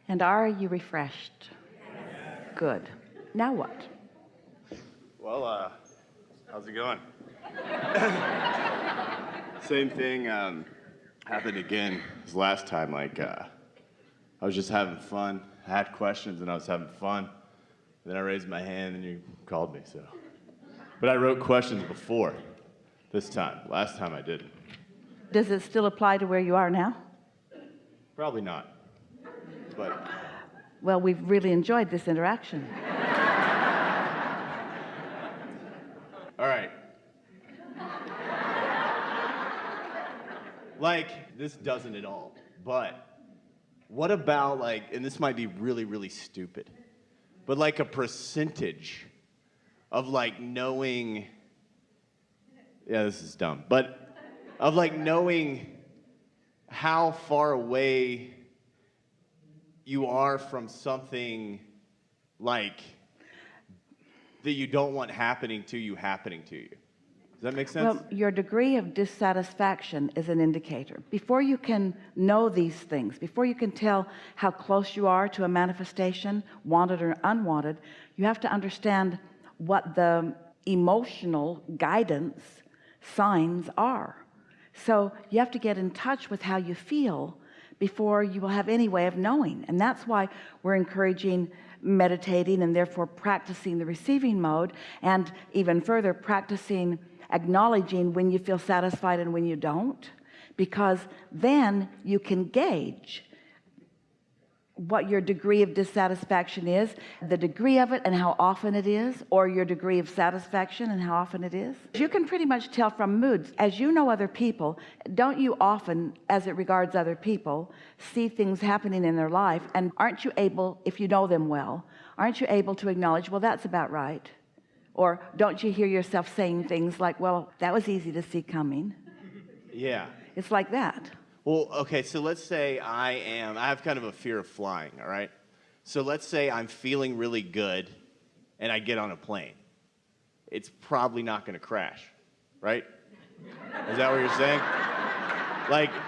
And are you refreshed? Good. Now what? Well, how's it going? Same thing happened again as last time. I was just having fun. I had questions and I was having fun. Then I raised my hand and you called me. But I wrote questions before this time. Last time I didn't. Does it still apply to where you are now? Probably not. But well, we've really enjoyed this interaction. all right. This doesn't at all. But what about and this might be really, really stupid, but a percentage of knowing, yeah, this is dumb, but of knowing how far away you are from something that you don't want happening to you. Does that make sense? Well, your degree of dissatisfaction is an indicator. Before you can know these things, before you can tell how close you are to a manifestation, wanted or unwanted, you have to understand what the emotional guidance signs are. So you have to get in touch with how you feel before you will have any way of knowing. And that's why we're encouraging meditating and therefore practicing the receiving mode, and even further practicing acknowledging when you feel satisfied and when you don't, because then you can gauge what your degree of dissatisfaction is, the degree of it and how often it is, or your degree of satisfaction and how often it is. You can pretty much tell from moods. As you know other people, don't you often, as it regards other people, see things happening in their life, and aren't you able, if you know them well, aren't you able to acknowledge, well, that's about right? Or don't you hear yourself saying things like, well, that was easy to see coming? Yeah. It's like that. Well, okay, so let's say I have kind of a fear of flying, all right? So let's say I'm feeling really good and I get on a plane. It's probably not going to crash, right? Is that what you're saying?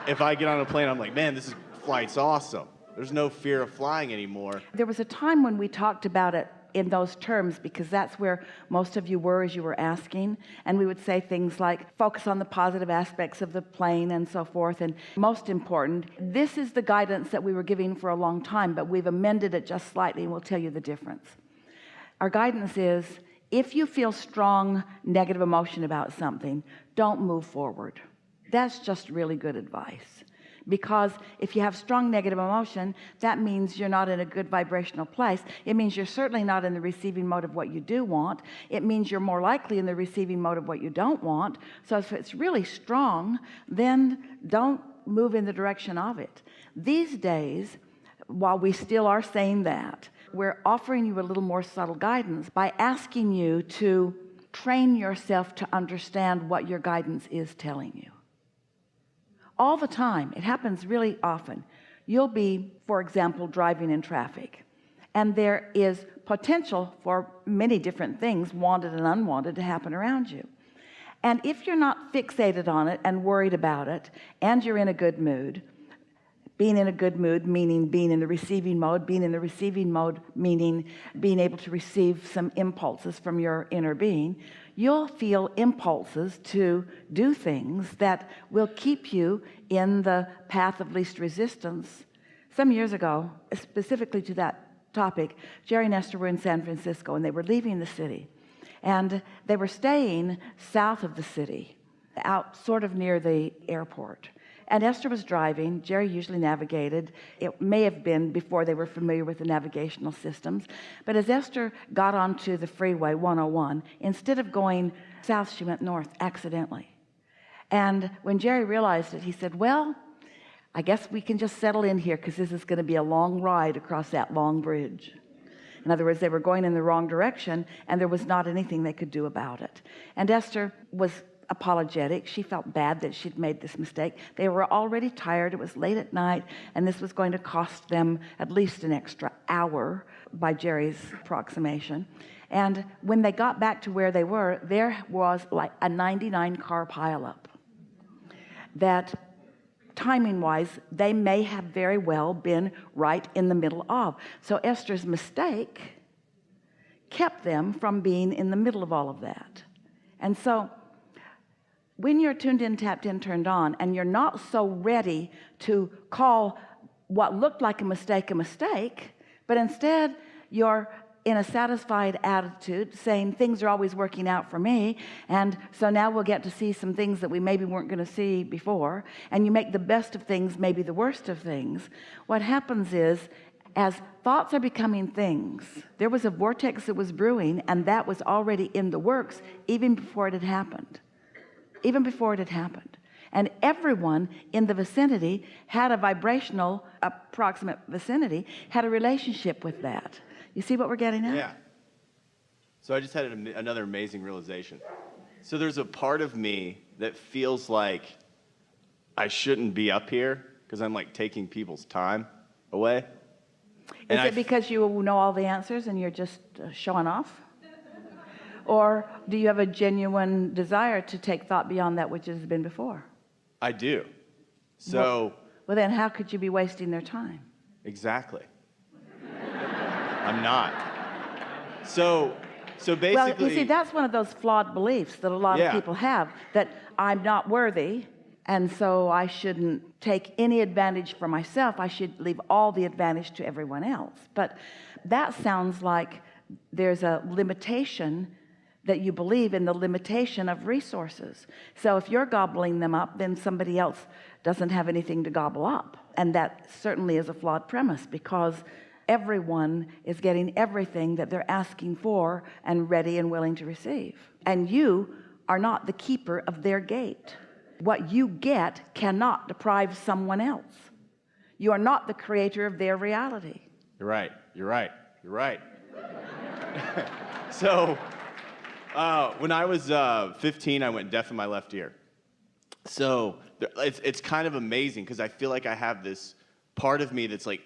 If I get on a plane, I'm like, man, this flight's awesome. There's no fear of flying anymore. There was a time when we talked about it in those terms, because that's where most of you were as you were asking, and we would say things like focus on the positive aspects of the plane and so forth. And most important, this is the guidance that we were giving for a long time, but we've amended it just slightly, and we'll tell you the difference. Our guidance is, if you feel strong negative emotion about something, don't move forward. That's just really good advice. Because if you have strong negative emotion, that means you're not in a good vibrational place. It means you're certainly not in the receiving mode of what you do want. It means you're more likely in the receiving mode of what you don't want. So if it's really strong, then don't move in the direction of it. These days, while we still are saying that, we're offering you a little more subtle guidance by asking you to train yourself to understand what your guidance is telling you. All the time. It happens really often. You'll be, for example, driving in traffic, and there is potential for many different things, wanted and unwanted, to happen around you. And if you're not fixated on it and worried about it, and you're in a good mood, being in a good mood meaning being in the receiving mode, being in the receiving mode meaning being able to receive some impulses from your inner being, you'll feel impulses to do things that will keep you in the path of least resistance. Some years ago, specifically to that topic, Jerry and Esther were in San Francisco, and they were leaving the city, and they were staying south of the city, out sort of near the airport. And Esther was driving. Jerry usually navigated. It may have been before they were familiar with the navigational systems. But as Esther got onto the freeway 101, instead of going south, she went north accidentally. And when Jerry realized it, he said, well, I guess we can just settle in here, because this is going to be a long ride across that long bridge. In other words, they were going in the wrong direction, and there was not anything they could do about it. And Esther was apologetic. She felt bad that she'd made this mistake. They were already tired. It was late at night, and this was going to cost them at least an extra hour by Jerry's approximation. And when they got back to where they were, there was like a 99 car pileup that timing-wise, they may have very well been right in the middle of. So Esther's mistake kept them from being in the middle of all of that. And so when you're tuned in, tapped in, turned on, and you're not so ready to call what looked like a mistake, but instead you're in a satisfied attitude saying things are always working out for me, and so now we'll get to see some things that we maybe weren't going to see before, and you make the best of things, maybe the worst of things. What happens is, as thoughts are becoming things, there was a vortex that was brewing, and that was already in the works even before it had happened. And everyone in the vicinity had a vibrational, approximate vicinity, had a relationship with that. You see what we're getting at? Yeah. So I just had another amazing realization. So there's a part of me that feels like I shouldn't be up here because I'm like taking people's time away. Is it because you know all the answers and you're just showing off? Or do you have a genuine desire to take thought beyond that which has been before? I do. So. Well, then how could you be wasting their time? Exactly. I'm not. So basically. Well, you see, that's one of those flawed beliefs that a lot of people have, that I'm not worthy, and so I shouldn't take any advantage for myself. I should leave all the advantage to everyone else. But that sounds like there's a limitation, that you believe in the limitation of resources. So if you're gobbling them up, then somebody else doesn't have anything to gobble up. And that certainly is a flawed premise, because everyone is getting everything that they're asking for and ready and willing to receive. And you are not the keeper of their gate. What you get cannot deprive someone else. You are not the creator of their reality. You're right. So when I was 15, I went deaf in my left ear. So it's kind of amazing, because I feel like I have this part of me that's like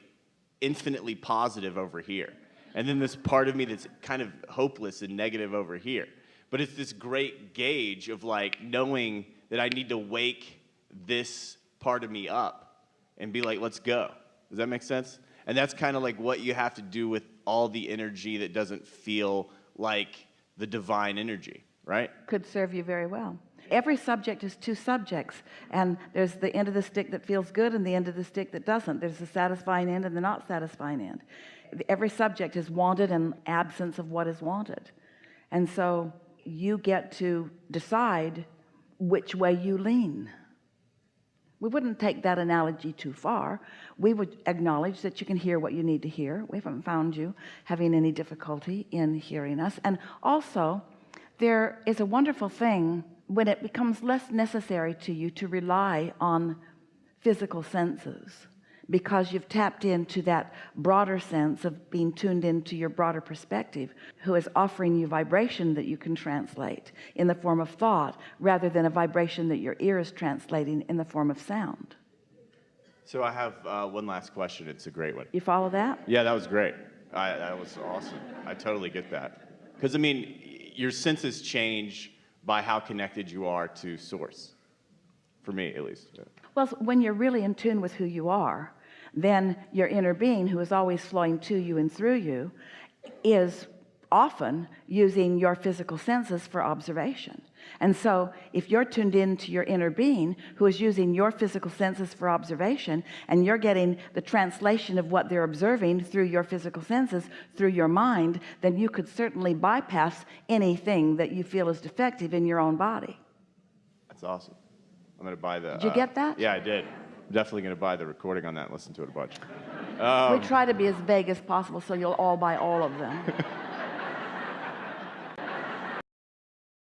infinitely positive over here, and then this part of me that's kind of hopeless and negative over here. But it's this great gauge of like knowing that I need to wake this part of me up and be like, let's go. Does that make sense? And that's kind of like what you have to do with all the energy that doesn't feel like the divine energy, right? Could serve you very well. Every subject is two subjects, and there's the end of the stick that feels good and the end of the stick that doesn't. There's the satisfying end and the not satisfying end. Every subject is wanted and absence of what is wanted. And so you get to decide which way you lean. We wouldn't take that analogy too far. We would acknowledge that you can hear what you need to hear. We haven't found you having any difficulty in hearing us. And also, there is a wonderful thing when it becomes less necessary to you to rely on physical senses, because you've tapped into that broader sense of being tuned into your broader perspective, who is offering you vibration that you can translate in the form of thought, rather than a vibration that your ear is translating in the form of sound. So I have one last question. It's a great one. You follow that? Yeah, that was great. That was awesome. I totally get that. Because, I mean, your senses change by how connected you are to source. For me, at least. Yeah. Well, when you're really in tune with who you are, then your inner being, who is always flowing to you and through you, is often using your physical senses for observation. And so if you're tuned into your inner being, who is using your physical senses for observation, and you're getting the translation of what they're observing through your physical senses, through your mind, then you could certainly bypass anything that you feel is defective in your own body. That's awesome. I'm going to buy the... Did you get that? Yeah, I did. I'm definitely going to buy the recording on that and listen to it a bunch. We try to be as vague as possible so you'll all buy all of them.